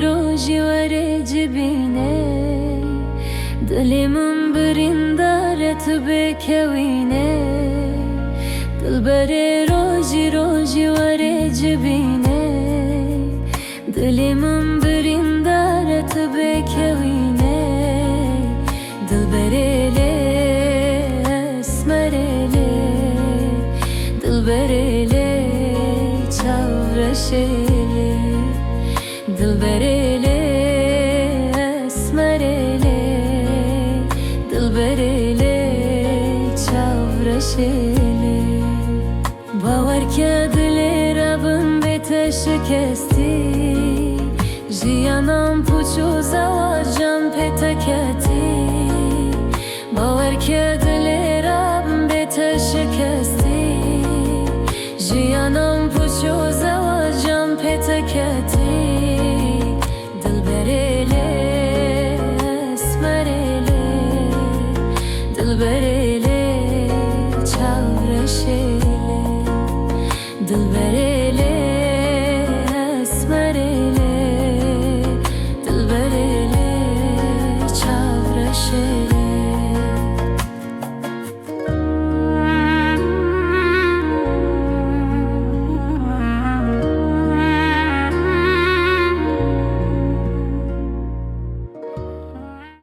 roji ware jibine dilimim birindaret bekewine Dilbere roji ware jibine dilimim birindaret bekewine Dilbere le esmere Dilbere le çavreşele Dilbere le esmere Dilbere le çavreşele Bavar ke dile rabim bete şikesti Jiyanam puçu zavar can peteketi Bavar ke